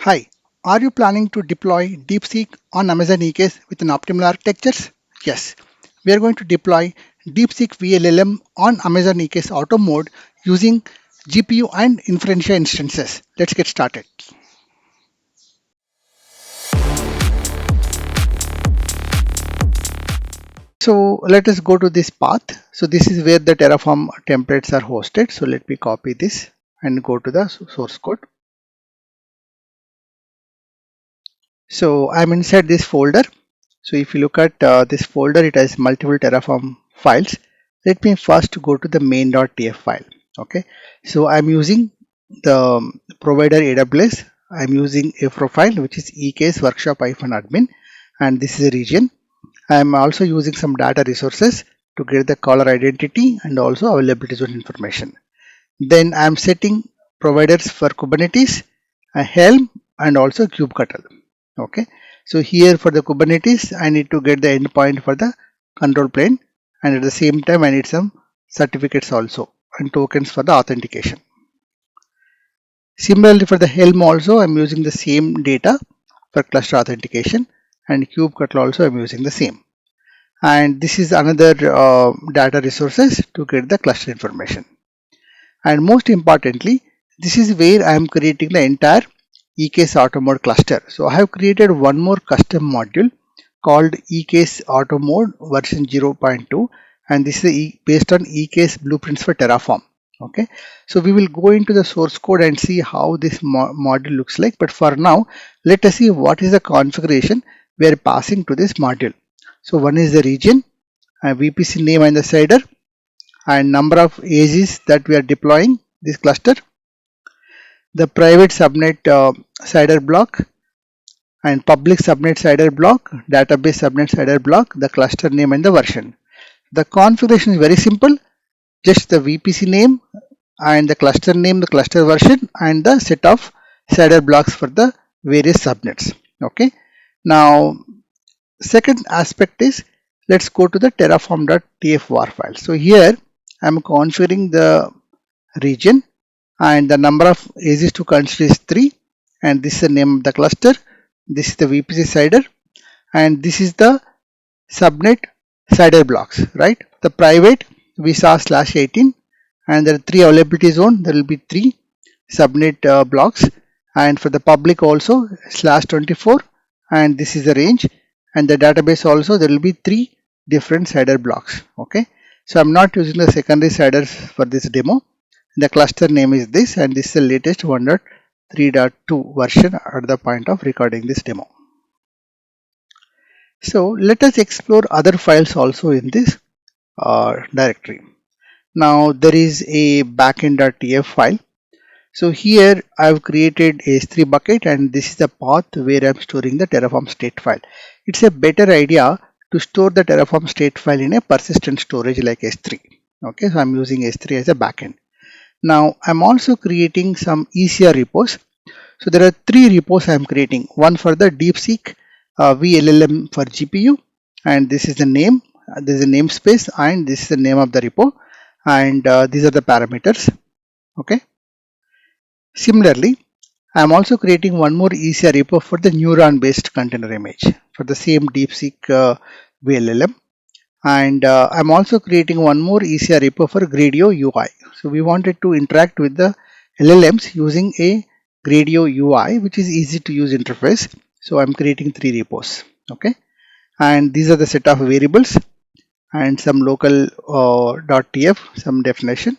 Hi, are you planning to deploy Deepseek on Amazon EKS with an optimal architecture? Yes, we are going to deploy Deepseek VLLM on Amazon EKS auto mode using GPU and inferential instances. Let's get started. So let us go to this path. So this is where the Terraform templates are hosted. So let me copy this and go to the source code. So I'm inside this folder. So if you look at this folder, it has multiple Terraform files. Let me first go to the main.tf file. Okay, so I'm using the provider AWS. I'm using a profile which is EKS workshop-admin, and this is a region. I'm also using some data resources to get the caller identity and also availability zone information. Then I'm setting providers for Kubernetes, Helm, and also kubectl. Okay, so here for the Kubernetes, I need to get the endpoint for the control plane, and at the same time, I need some certificates also and tokens for the authentication. Similarly, for the Helm also, I'm using the same data for cluster authentication, and kubectl also I'm using the same. And this is another data resources to get the cluster information. And most importantly, this is where I am creating the entire EKS auto mode cluster. So I have created one more custom module called EKS auto mode version 0.2, and this is based on EKS blueprints for Terraform. Okay, so we will go into the source code and see how this module looks like, but for now let us see what is the configuration we are passing to this module. So one is the region, VPC name and the CIDR, and number of AGs that we are deploying this cluster, the private subnet CIDR block and public subnet CIDR block, database subnet CIDR block, the cluster name and the version. The configuration is very simple, just the VPC name and the cluster name, the cluster version, and the set of CIDR blocks for the various subnets. Okay. Now, second aspect is, let's go to the terraform.tf war file. So here I'm configuring the region, and the number of AGs to consider is 3, and this is the name of the cluster, this is the VPC CIDR, and this is the subnet CIDR blocks, right? The private we saw /18, and there are 3 availability zone, there will be 3 subnet blocks, and for the public also /24, and this is the range, and the database also there will be 3 different CIDR blocks. Okay, so I'm not using the secondary CIDRs for this demo. The cluster name is this, and this is the latest 1.3.2 version at the point of recording this demo. So let us explore other files also in this directory. Now there is a backend.tf file. So here I've created a S3 bucket, and this is the path where I'm storing the Terraform state file. It's a better idea to store the Terraform state file in a persistent storage like S3. Okay, so I'm using S3 as a backend. Now I'm also creating some ECR repos. So there are 3 repos I'm creating. One for the Deepseek VLLM for GPU, and this is the name. This is a namespace, and this is the name of the repo, and these are the parameters. Okay. Similarly, I'm also creating one more ECR repo for the Neuron based container image for the same Deepseek VLLM. And I'm also creating one more ECR repo for Gradio UI. So we wanted to interact with the LLMs using a Gradio UI, which is easy to use interface. So I'm creating 3 repos. Okay, and these are the set of variables and some local .tf, some definition,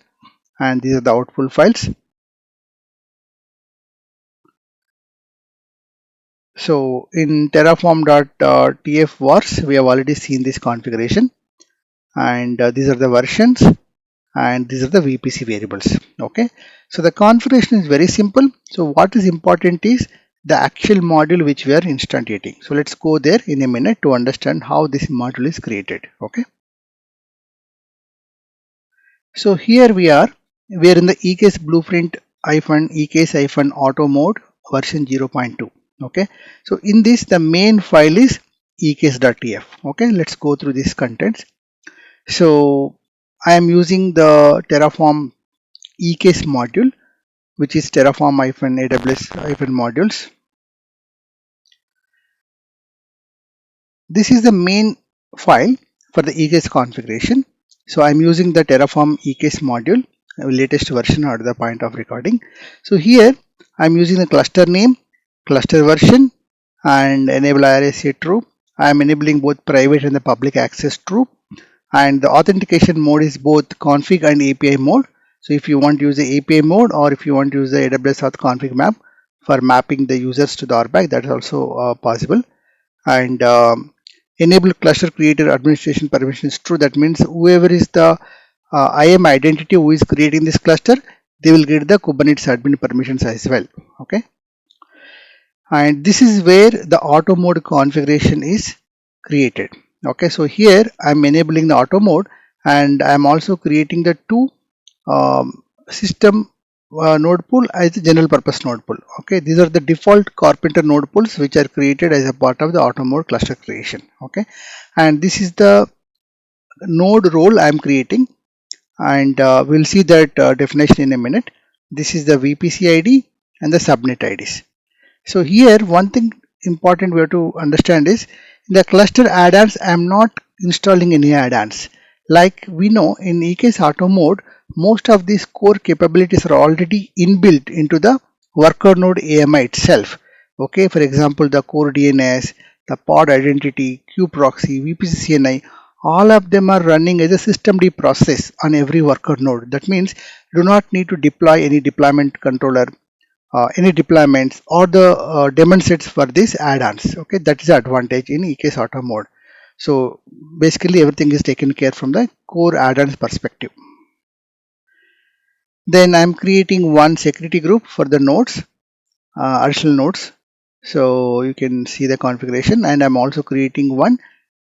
and these are the output files. So in terraform.tf wars, we have already seen this configuration, and these are the versions, and these are the VPC variables. Okay, so the configuration is very simple. So what is important is the actual module which we are instantiating. So let's go there in a minute to understand how this module is created. Okay, so here we are in the EKS blueprint EKS auto mode version 0.2. Okay, so in this the main file is eks.tf. Okay, let's go through these contents. So I am using the Terraform EKS module, which is Terraform-AWS modules. this is the main file for the EKS configuration. So I'm using the Terraform EKS module, latest version at the point of recording. So here I'm using the cluster name, cluster version, and enable IRSA true. I'm enabling both private and the public access true. And the authentication mode is both config and API mode. So if you want to use the API mode, or if you want to use the AWS auth config map for mapping the users to the RBAC, that is also possible. And enable cluster creator administration permissions true. That means whoever is the IAM identity who is creating this cluster, they will get the Kubernetes admin permissions as well. Okay. And this is where the auto mode configuration is created. Okay, so here I'm enabling the auto mode, and I'm also creating the two system node pool as a general purpose node pool. Okay, these are the default Carpenter node pools which are created as a part of the auto mode cluster creation. Okay, and this is the node role I'm creating, and we'll see that definition in a minute. This is the VPC ID and the subnet IDs. So here one thing important we have to understand is in the cluster add-ons I am not installing any add-ons. Like we know in EKS auto mode, most of these core capabilities are already inbuilt into the worker node AMI itself. Okay, for example, the core DNS, the pod identity, Q proxy, VPC CNI, all of them are running as a systemd process on every worker node. That means you do not need to deploy any deployment controller, any deployments, or the daemon sets for these add-ons. Okay, that is the advantage in EKS auto mode. So basically everything is taken care from the core add-ons perspective. Then I'm creating one security group for the nodes, additional nodes. So you can see the configuration, and I'm also creating one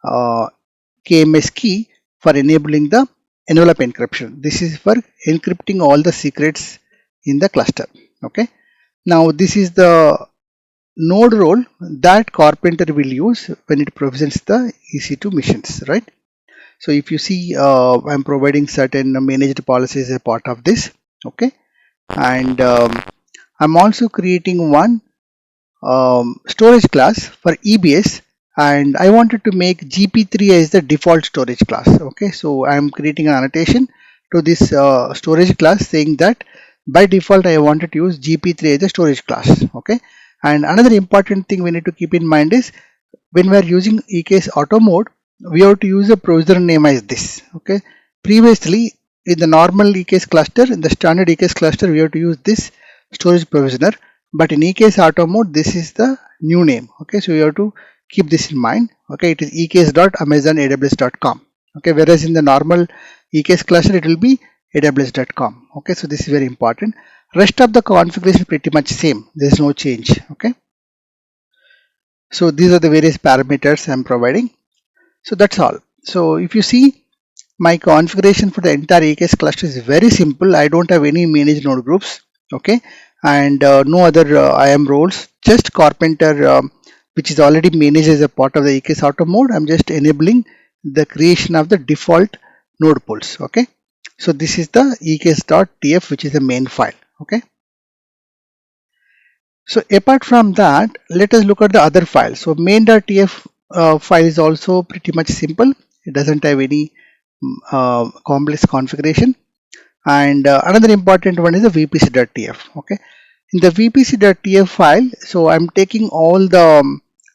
KMS key for enabling the envelope encryption. This is for encrypting all the secrets in the cluster. Okay. Now this is the node role that Carpenter will use when it provisions the EC2 missions, right? So if you see, I'm providing certain managed policies as a part of this. Okay, and I'm also creating one storage class for EBS, and I wanted to make GP3 as the default storage class. Okay, so I'm creating an annotation to this storage class saying that by default I wanted to use GP3 as a storage class. Okay, and another important thing we need to keep in mind is when we are using EKS auto mode, we have to use a provisioner name as this. Okay, previously in the normal EKS cluster, in the standard EKS cluster, we have to use this storage provisioner, but in EKS auto mode this is the new name. Okay, so you have to keep this in mind. Okay, it is eks.amazonaws.com. okay, whereas in the normal EKS cluster it will be aws.com. okay, so this is very important. Rest of the configuration pretty much same, there is no change. Okay, so these are the various parameters I'm providing. So that's all. So if you see, my configuration for the entire EKS cluster is very simple. I don't have any managed node groups. Okay, and no other IAM roles, just Carpenter, which is already managed as a part of the EKS auto mode. I'm just enabling the creation of the default node pools. Okay, so this is the eks.tf, which is the main file. Okay, so apart from that, let us look at the other file. So main.tf file is also pretty much simple. It doesn't have any complex configuration. And another important one is the vpc.tf. okay, in the vpc.tf file, so I'm taking all the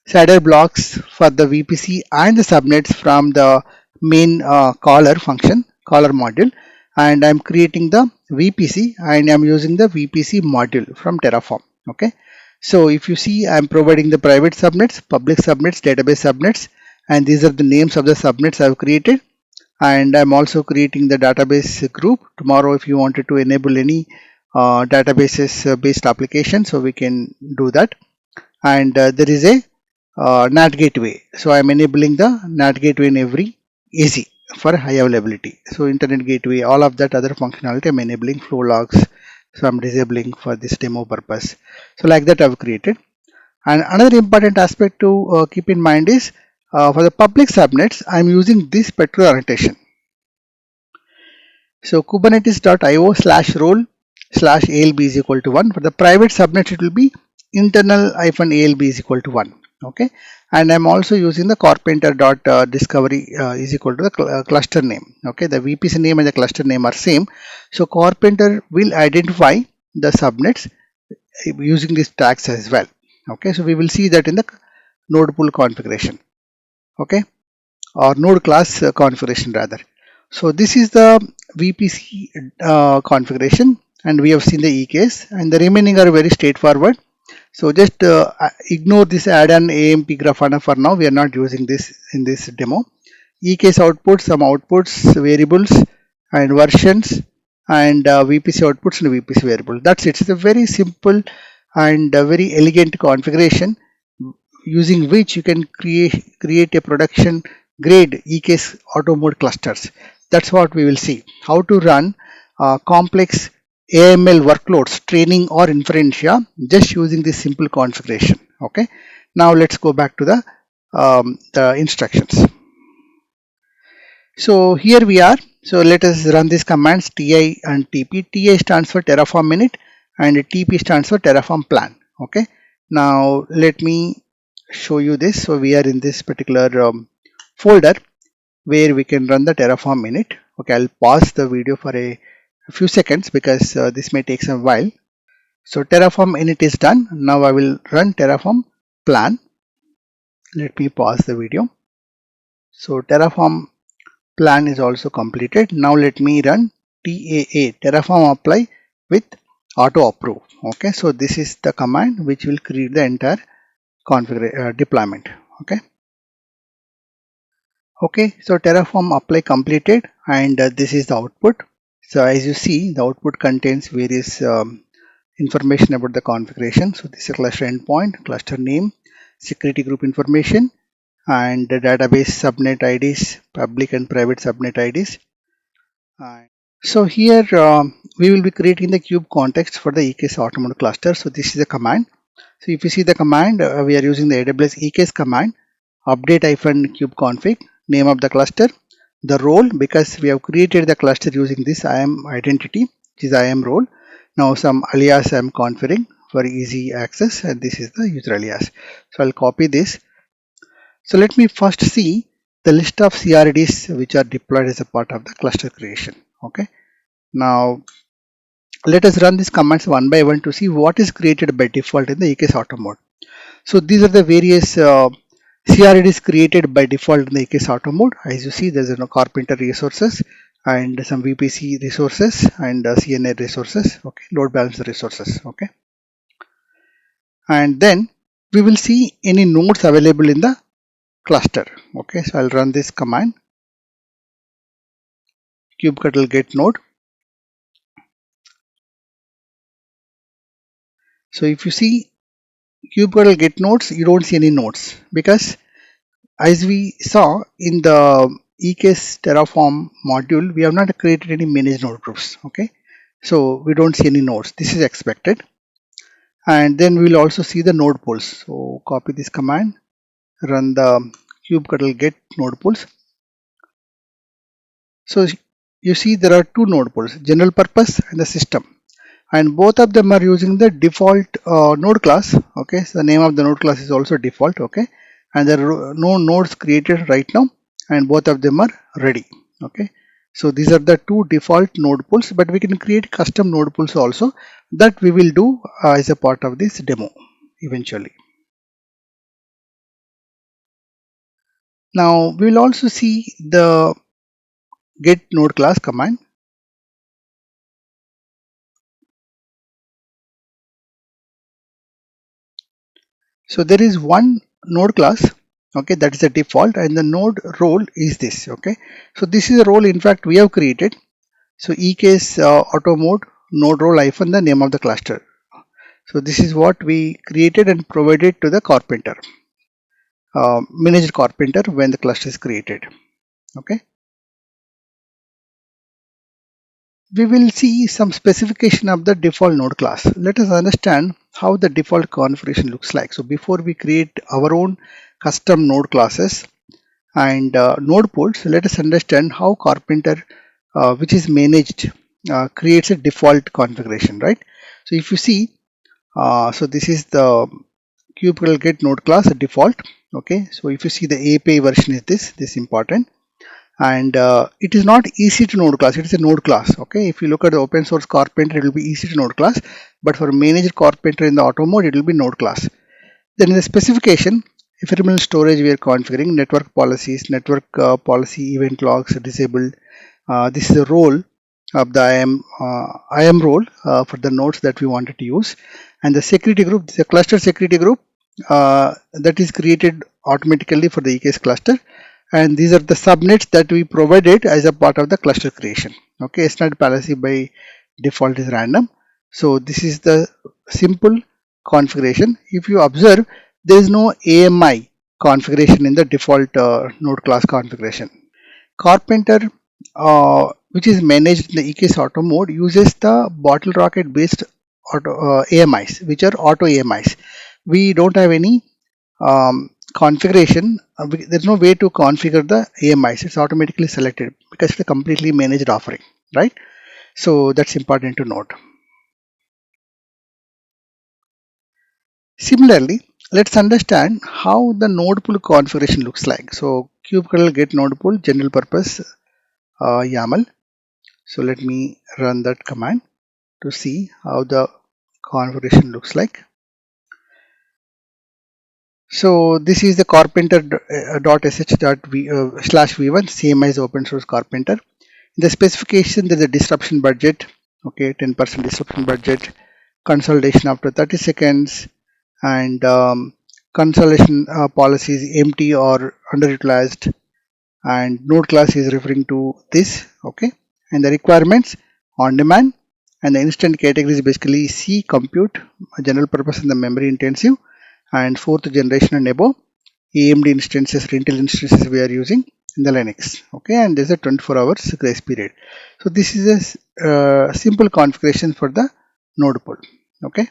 shader blocks for the vpc and the subnets from the main caller function, caller module, and I'm creating the vpc, and I'm using the vpc module from Terraform. Okay, so if you see, I'm providing the private subnets, public subnets, database subnets, and these are the names of the subnets I've created. And I'm also creating the database group. Tomorrow if you wanted to enable any databases based application, so we can do that. And there is a NAT gateway, so I'm enabling the NAT gateway in every AZ for high availability. So internet gateway, all of that other functionality I'm enabling, flow logs, so I'm disabling for this demo purpose. So like that I've created. And another important aspect to keep in mind is for the public subnets, I'm using this particular annotation. So kubernetes.io/role/alb is equal to 1. For the private subnet, it will be internal-alb is equal to 1. Okay, and I'm also using the carpenter dot discovery is equal to the cluster name. Okay, the VPC name and the cluster name are same, so carpenter will identify the subnets using these tags as well. Okay, so we will see that in the node pool configuration. Okay, or node class configuration rather. So this is the VPC configuration, and we have seen the EKS, and the remaining are very straightforward. So just ignore this add-on AMP Grafana for now. We are not using this in this demo. EKS outputs, some outputs, variables and versions, and VPC outputs and VPC variable. That's it. It's a very simple and very elegant configuration using which you can create a production grade EKS auto mode clusters. That's what we will see. How to run complex AML workloads, training or inferentia, just using this simple configuration. Okay. Now let's go back to the instructions. So here we are. So let us run these commands TI and TP. TI stands for Terraform Init and TP stands for Terraform Plan. Okay. Now let me show you this. So we are in this particular folder where we can run the Terraform Init. Okay, I'll pause the video for a few seconds because this may take some while. So Terraform Init is done. Now I will run Terraform Plan. Let me pause the video. So Terraform Plan is also completed. Now let me run TAA, Terraform Apply with auto approve. Okay, so this is the command which will create the entire deployment. Okay. Okay, so Terraform apply completed, and this is the output. So as you see, the output contains various information about the configuration. So this is a cluster endpoint, cluster name, security group information, and the database subnet IDs, public and private subnet IDs. So here we will be creating the kube context for the EKS automotive cluster. So this is the command. So if you see the command, we are using the AWS EKS command, update-kube config, name of the cluster, the role, because we have created the cluster using this IAM identity, which is IAM role. Now some alias I am configuring for easy access, and this is the user alias. So I'll copy this. So let me first see the list of CRDs which are deployed as a part of the cluster creation. Okay. Now let us run these commands one by one to see what is created by default in the EKS auto mode. So these are the various CRDs created by default in the EKS auto mode. As you see, there's carpenter resources and some VPC resources and CNA resources. Okay, load balancer resources. Okay, and then we will see any nodes available in the cluster. Okay, so I'll run this command kubectl get node. So if you see kubectl get nodes, you don't see any nodes because as we saw in the EKS Terraform module, we have not created any managed node groups. Okay, so we don't see any nodes. This is expected. And then we'll also see the node pools. So copy this command, run the kubectl get node pools. So you see there are two node pools, general purpose and the system. And both of them are using the default node class. Okay, so the name of the node class is also default. Okay, and there are no nodes created right now, and both of them are ready. Okay, so these are the two default node pools, but we can create custom node pools also, that we will do as a part of this demo eventually. Now we will also see the get node class command. So there is one node class, okay, that is the default, and the node role is this. Okay, so this is a role in fact we have created. So EKS auto mode node role hyphen the name of the cluster. So this is what we created and provided to the carpenter, managed carpenter when the cluster is created. Okay, we will see some specification of the default node class. Let us understand how the default configuration looks like. So before we create our own custom node classes and node pools, let us understand how carpenter which is managed creates a default configuration, right? So if you see, so this is the kubectl get node class default. Okay, so if you see the API version is this important, and it is not easy to node class. It is a node class. Okay, if you look at the open source carpenter, it will be easy to node class, but for managed carpenter in the auto mode, it will be node class. Then in the specification, ephemeral storage we are configuring network policies, network policy event logs disabled. This is the role of the IAM role for the nodes that we wanted to use, and the security group, the cluster security group that is created automatically for the EKS cluster, and these are the subnets that we provided as a part of the cluster creation. Okay, SNAT policy by default is random. So this is the simple configuration. If you observe, there is no AMI configuration in the default node class configuration. Carpenter, which is managed in the EKS auto mode, uses the bottle rocket based auto, AMIs, which are auto AMIs. We don't have any configuration. There's no way to configure the AMIs. It's automatically selected because it's a completely managed offering, right? So that's important to note. Similarly, let's understand how the node pool configuration looks like. So kubectl get node pool general purpose YAML. So let me run that command to see how the configuration looks like. So this is the carpenter.sh.v/v1, same as open source carpenter. In the specification, there's a disruption budget. Okay, 10% disruption budget, consolidation after 30 seconds, and consolidation policy is empty or underutilized, and node class is referring to this. Okay, and the requirements on demand, and the instant category is basically C compute, general purpose and the memory intensive, and fourth generation and above. AMD instances, Intel instances we are using in the Linux. Okay, and there's a 24 hours grace period. So this is a simple configuration for the node pool. Okay.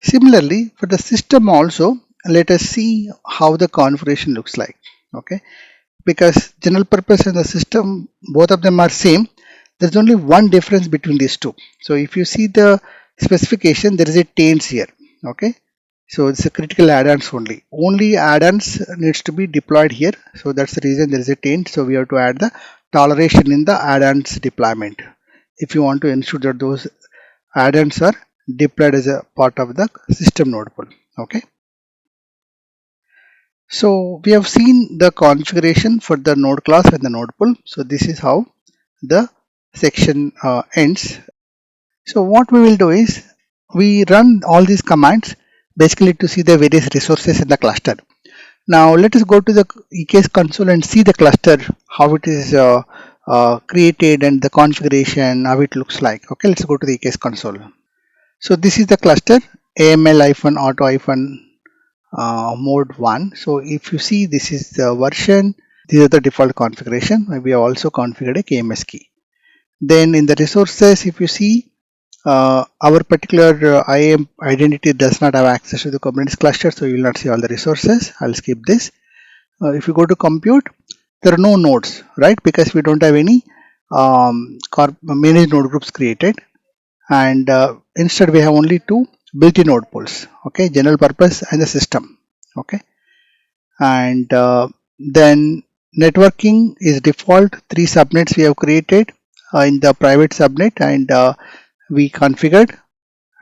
Similarly, for the system also, let us see how the configuration looks like. Okay, because general purpose and the system, both of them are same. There's only one difference between these two. So if you see the specification, there is a taints here. Okay, so it's a critical add-ons only. Only add-ons needs to be deployed here. So that's the reason there is a taint. So we have to add the toleration in the add-ons deployment if you want to ensure that those add-ons are deployed as a part of the system node pool. Okay. So we have seen the configuration for the node class and the node pool. So this is how the section ends. So what we will do is we run all these commands basically to see the various resources in the cluster. Now let us go to the EKS console and see the cluster, how it is created and the configuration, how it looks like. Okay, let's go to the EKS console. So this is the cluster AML-auto-mode 1. So if you see, this is the version, these are the default configuration. We have also configured a KMS key. Then in the resources, if you see, our particular IAM identity does not have access to the Kubernetes cluster, so you will not see all the resources. I'll skip this. If you go to compute, there are no nodes, right? Because we don't have any managed node groups created, and instead we have only two built-in node pools. Okay, general purpose and the system. Okay, and then networking is default. 3 subnets we have created in the private subnet, and we configured,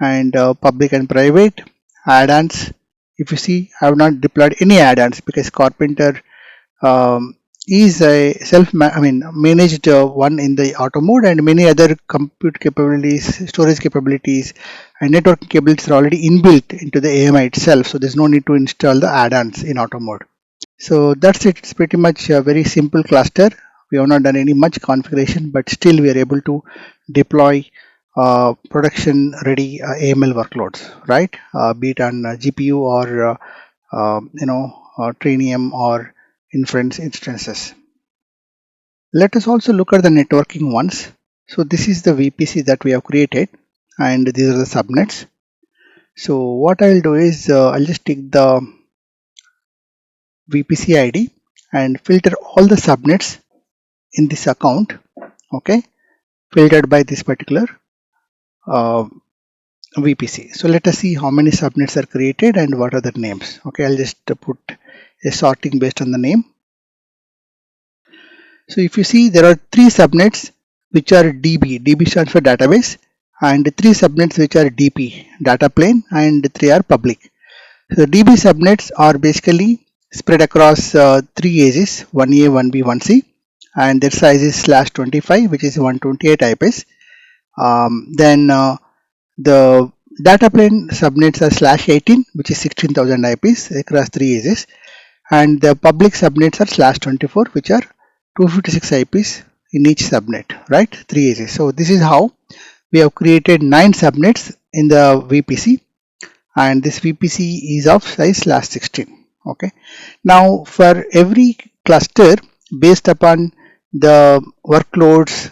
and public and private add-ons. If you see, I have not deployed any add-ons because Carpenter is a managed one in the auto mode, and many other compute capabilities, storage capabilities, and networking capabilities are already inbuilt into the AMI itself. So there's no need to install the add-ons in auto mode. So that's it. It's pretty much a very simple cluster. We have not done any much configuration, but still we are able to deploy production ready AML workloads, right? Be it on GPU or Trainium or inference instances. Let us also look at the networking ones. So this is the VPC that we have created, and these are the subnets. So what I'll do is I'll just take the VPC ID and filter all the subnets in this account. Okay, filtered by this particular VPC. So let us see how many subnets are created and what are the names. Okay, I'll just put a sorting based on the name. So if you see, there are 3 subnets which are DB. DB stands for database, and 3 subnets which are DP, data plane, and 3 are public. So DB subnets are basically spread across 3 edges, 1A, 1B, 1C, and their size is /25, which is 128 IPs. Then the data plane subnets are /18, which is 16,000 IPs across 3 edges, and the public subnets are /24, which are 256 IPs in each subnet, right? 3 edges. So this is how we have created 9 subnets in the VPC, and this VPC is of size /16. Okay. Now for every cluster, based upon the workloads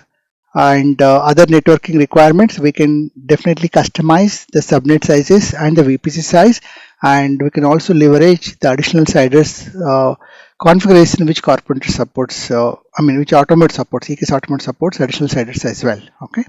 and other networking requirements, we can definitely customize the subnet sizes and the VPC size, and we can also leverage the additional sliders configuration which Carpenter supports, which Automate supports, EKS Automate supports additional sliders as well. Okay.